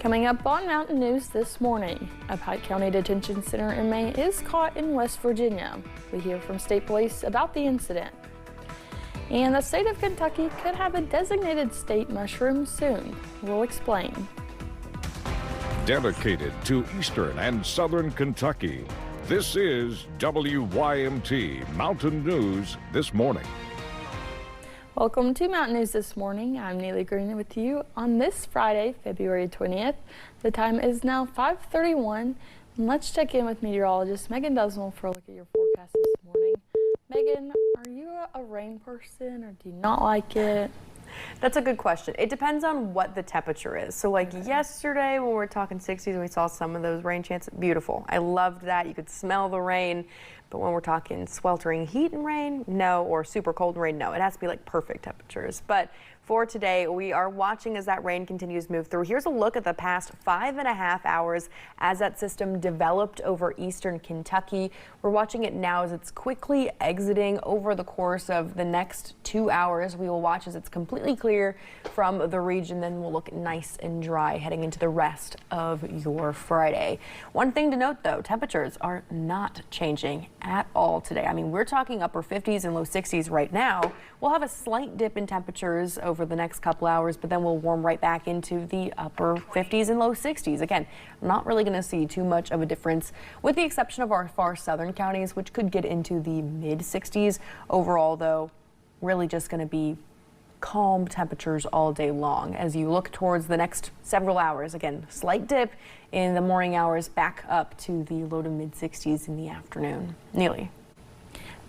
Coming up on Mountain News this morning, a Pike County Detention Center inmate is caught in West Virginia. We hear from state police about the incident. And the state of Kentucky could have a designated state mushroom soon. We'll explain. Dedicated to Eastern and Southern Kentucky, this is WYMT Mountain News This Morning. Welcome to Mountain News This Morning. I'm Neely Green with you on this Friday, February 20th. The time is now 5:31. And let's check in with meteorologist Megan Dusnell for a look at your forecast this morning. Megan, are you a rain person or do you not like it? That's a good question. It depends on what the temperature is. So like yesterday when we were talking 60s, we saw some of those rain chances. Beautiful. I loved that. You could smell the rain. But when we're talking sweltering heat and rain, no, or super cold rain, no. It has to be like perfect temperatures. But for today, we are watching as that rain continues to move through. Here's a look at the past 5.5 hours as that system developed over eastern Kentucky. We're watching it now as it's quickly exiting over the course of the next 2 hours. We will watch as it's completely clear from the region. Then we'll look nice and dry heading into the rest of your Friday. One thing to note, though, temperatures are not changing at all today. I mean, we're talking upper 50s and low 60s right now. We'll have a slight dip in temperatures over the next couple hours, but then we'll warm right back into the upper 50s and low 60s. Again, not really going to see too much of a difference with the exception of our far southern counties, which could get into the mid 60s. Overall, though, really just going to be calm temperatures all day long as you look towards the next several hours. Again, slight dip in the morning hours, back up to the low to mid 60s in the afternoon. Neely.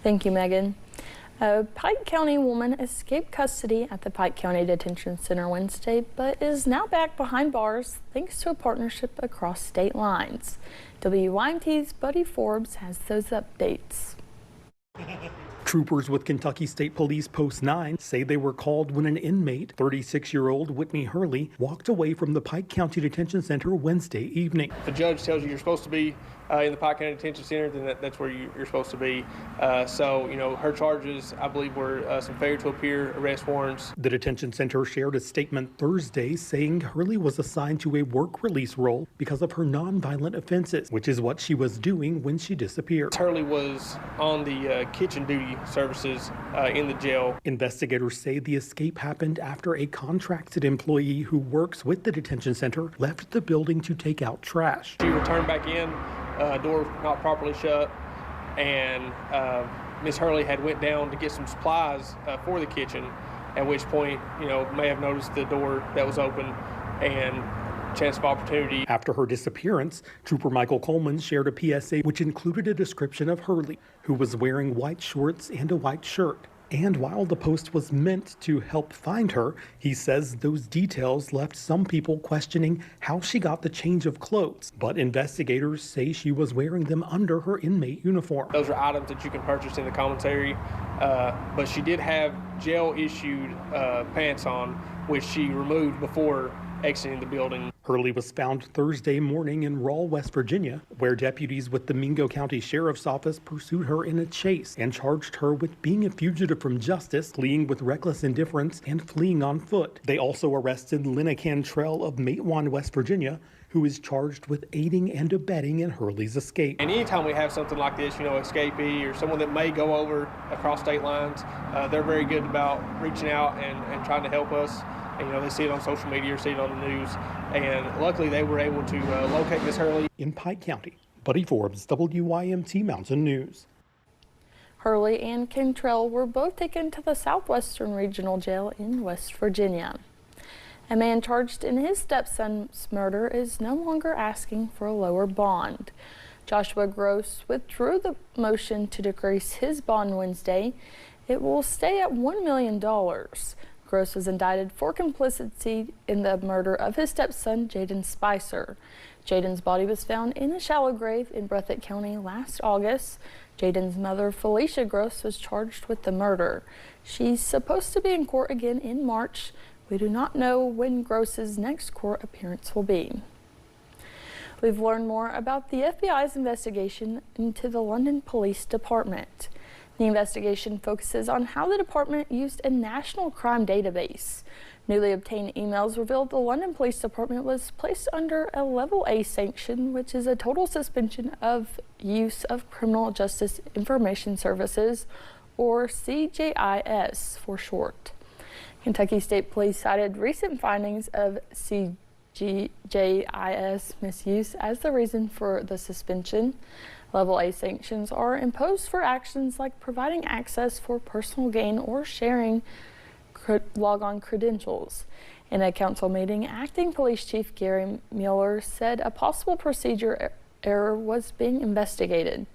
Thank you, Megan. A Pike County woman escaped custody at the Pike County Detention Center Wednesday, but is now back behind bars thanks to a partnership across state lines. WYMT's Buddy Forbes has those updates. Troopers with Kentucky State Police Post 9 say they were called when an inmate, 36-year-old Whitney Hurley, walked away from the Pike County Detention Center Wednesday evening. If the judge tells you you're supposed to be in the Pike County Detention Center, then that's where you're supposed to be. So, her charges, I believe, were some failure to appear arrest warrants. The detention center shared a statement Thursday saying Hurley was assigned to a work release role because of her nonviolent offenses, which is what she was doing when she disappeared. Hurley was on the kitchen duty services in the jail. Investigators say the escape happened after a contracted employee who works with the detention center left the building to take out trash. She returned back in, door not properly shut, and Miss Hurley had went down to get some supplies for the kitchen, at which point, may have noticed the door that was open and chance of opportunity. After her disappearance, Trooper Michael Coleman shared a PSA which included a description of Hurley, who was wearing white shorts and a white shirt. And while the post was meant to help find her, he says those details left some people questioning how she got the change of clothes. But investigators say she was wearing them under her inmate uniform. Those are items that you can purchase in the commissary, but she did have jail-issued pants on, which she removed before exiting the building. Hurley was found Thursday morning in Rawl, West Virginia, where deputies with the Mingo County Sheriff's Office pursued her in a chase and charged her with being a fugitive from justice, fleeing with reckless indifference, and fleeing on foot. They also arrested Lena Cantrell of Matewan, West Virginia, who is charged with aiding and abetting in Hurley's escape. And anytime we have something like this, escapee or someone that may go over across state lines, they're very good about reaching out and trying to help us. And, they see it on social media or see it on the news. And luckily they were able to locate Miss Hurley. In Pike County, Buddy Forbes, WYMT Mountain News. Hurley and Cantrell were both taken to the Southwestern Regional Jail in West Virginia. A man charged in his stepson's murder is no longer asking for a lower bond. Joshua Gross withdrew the motion to decrease his bond Wednesday. It will stay at $1 million. Gross was indicted for complicity in the murder of his stepson, Jaden Spicer. Jaden's body was found in a shallow grave in Breathitt County last August. Jaden's mother, Felicia Gross, was charged with the murder. She's supposed to be in court again in March. We do not know when Gross's next court appearance will be. We've learned more about the FBI's investigation into the London Police Department. The investigation focuses on how the department used a national crime database Newly obtained emails revealed the London Police Department was placed under a Level A sanction, which is a total suspension of use of Criminal Justice Information Services, or CJIS for short. Kentucky State Police cited recent findings of CJIS misuse as the reason for the suspension. Level A sanctions are imposed for actions like providing access for personal gain or sharing logon credentials. In a council meeting, Acting Police Chief Gary Mueller said a possible procedure error was being investigated.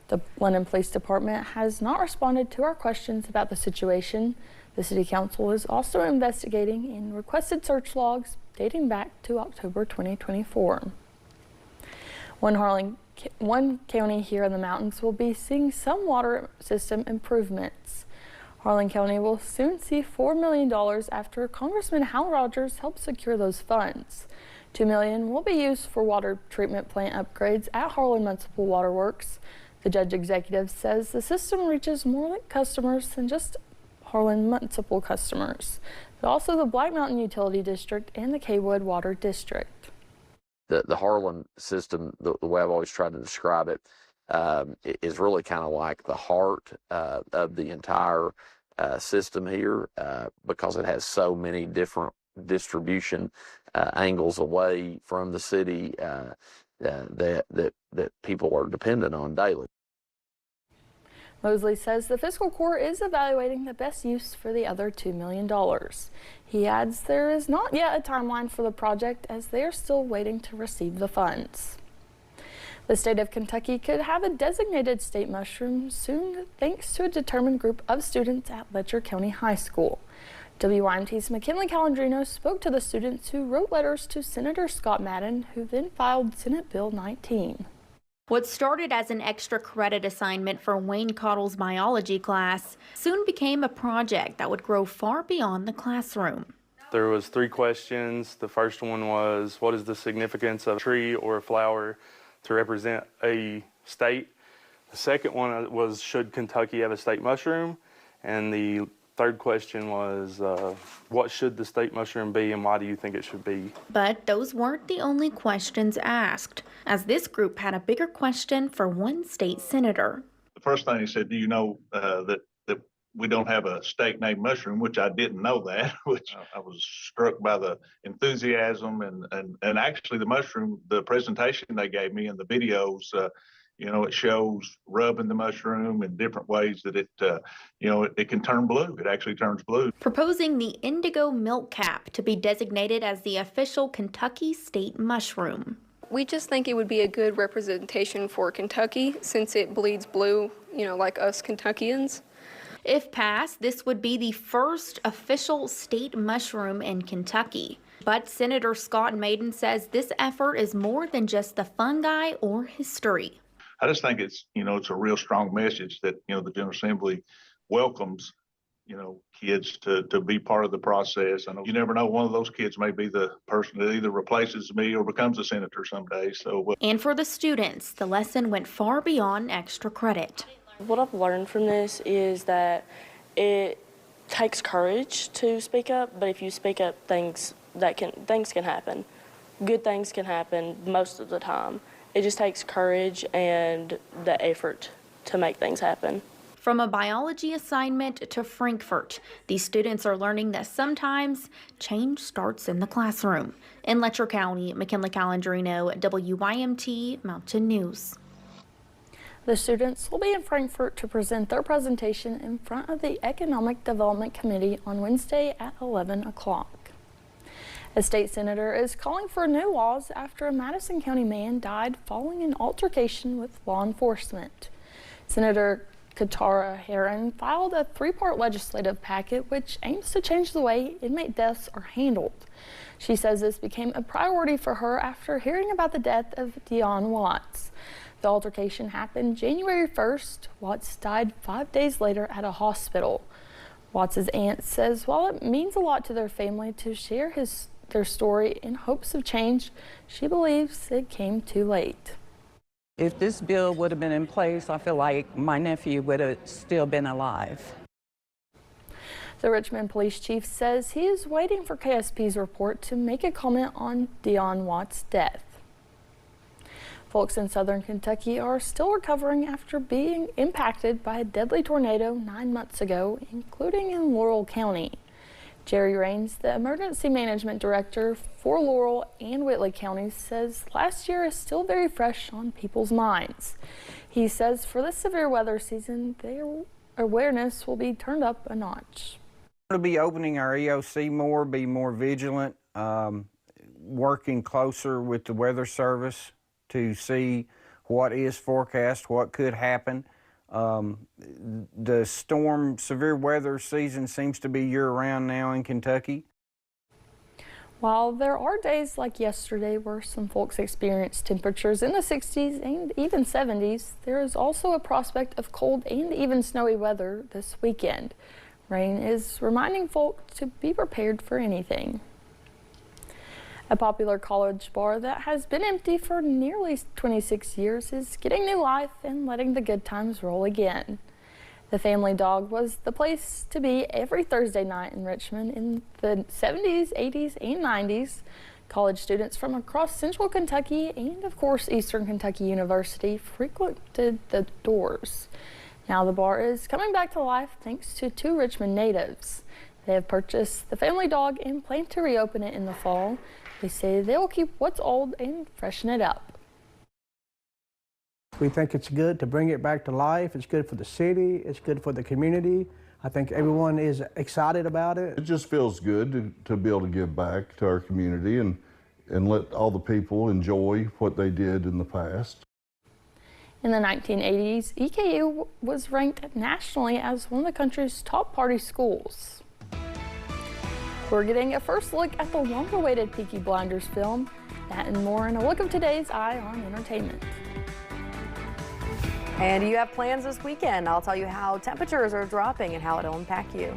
The London Police Department has not responded to our questions about the situation. The City Council is also investigating and requested search logs dating back to October 2024. One county here in the mountains will be seeing some water system improvements. Harlan County will soon see $4 million after Congressman Hal Rogers helped secure those funds. $2 million will be used for water treatment plant upgrades at Harlan Municipal Water Works. The judge executive says the system reaches more customers than just Harlan Municipal customers, but also the Black Mountain Utility District and the Kaywood Water District. The Harlan system, the way I've always tried to describe it, is really kind of like the heart of the entire system here, because it has so many different distribution angles away from the city that people are dependent on daily. Mosley says the fiscal court is evaluating the best use for the other $2 million. He adds there is not yet a timeline for the project as they are still waiting to receive the funds. The state of Kentucky could have a designated state mushroom soon thanks to a determined group of students at Letcher County High School. WYMT's McKinley Calandrino spoke to the students who wrote letters to Senator Scott Madden, who then filed Senate Bill 19. What started as an extra credit assignment for Wayne Cottle's biology class soon became a project that would grow far beyond the classroom. There was 3 questions. The first one was, what is the significance of a tree or a flower to represent a state? The second one was, should Kentucky have a state mushroom? And the third question was, what should the state mushroom be and why do you think it should be? But those weren't the only questions asked, as this group had a bigger question for one state senator. The first thing he said, do you know that we don't have a state-named mushroom, which I didn't know that, which I was struck by the enthusiasm and actually the mushroom, the presentation they gave me and the videos, it shows rubbing the mushroom in different ways that it can turn blue. It actually turns blue. Proposing the indigo milk cap to be designated as the official Kentucky state mushroom. We just think it would be a good representation for Kentucky since it bleeds blue, like us Kentuckians. If passed, this would be the first official state mushroom in Kentucky. But Senator Scott Madden says this effort is more than just the fungi or history. I just think it's a real strong message that, the General Assembly welcomes, kids to be part of the process. I know you never know, one of those kids may be the person that either replaces me or becomes a senator someday. And for the students, the lesson went far beyond extra credit. What I've learned from this is that it takes courage to speak up, but if you speak up, things can happen. Good things can happen most of the time. It just takes courage and the effort to make things happen. From a biology assignment to Frankfurt, these students are learning that sometimes change starts in the classroom. In Letcher County, McKinley Calandrino, WYMT Mountain News. The students will be in Frankfurt to present their presentation in front of the Economic Development Committee on Wednesday at 11 o'clock. A state senator is calling for new laws after a Madison County man died following an altercation with law enforcement. Senator Katara Herron filed a 3-part legislative packet which aims to change the way inmate deaths are handled. She says this became a priority for her after hearing about the death of Deon Watts. The altercation happened January 1st. Watts died 5 days later at a hospital. Watts' aunt says while it means a lot to their family to share their story in hopes of change, she believes it came too late. If this bill would have been in place, I feel like my nephew would have still been alive. The Richmond police chief says he is waiting for KSP's report to make a comment on Deon Watt's death. Folks in southern Kentucky are still recovering after being impacted by a deadly tornado 9 months ago, including in Laurel County. Jerry Raines, the emergency management director for Laurel and Whitley counties, says last year is still very fresh on people's minds. He says for this severe weather season, their awareness will be turned up a notch. We'll be opening our EOC more, be more vigilant, working closer with the weather service to see what is forecast, what could happen. The storm severe weather season seems to be year-round now in Kentucky. While there are days like yesterday where some folks experience temperatures in the 60s and even 70s, there is also a prospect of cold and even snowy weather this weekend. Rain is reminding folks to be prepared for anything. A popular college bar that has been empty for nearly 26 years is getting new life and letting the good times roll again. The Family Dog was the place to be every Thursday night in Richmond in the 70s, 80s, and 90s. College students from across central Kentucky and, of course, Eastern Kentucky University frequented the doors. Now the bar is coming back to life thanks to 2 Richmond natives. They have purchased the Family Dog and plan to reopen it in the fall. They say they will keep what's old and freshen it up. We think it's good to bring it back to life. It's good for the city. It's good for the community. I think everyone is excited about it. It just feels good to be able to give back to our community and let all the people enjoy what they did in the past. In the 1980s, EKU was ranked nationally as one of the country's top party schools. We're getting a first look at the long-awaited Peaky Blinders film. That and more in a look of today's Eye on Entertainment. And you have plans this weekend. I'll tell you how temperatures are dropping and how it'll impact you.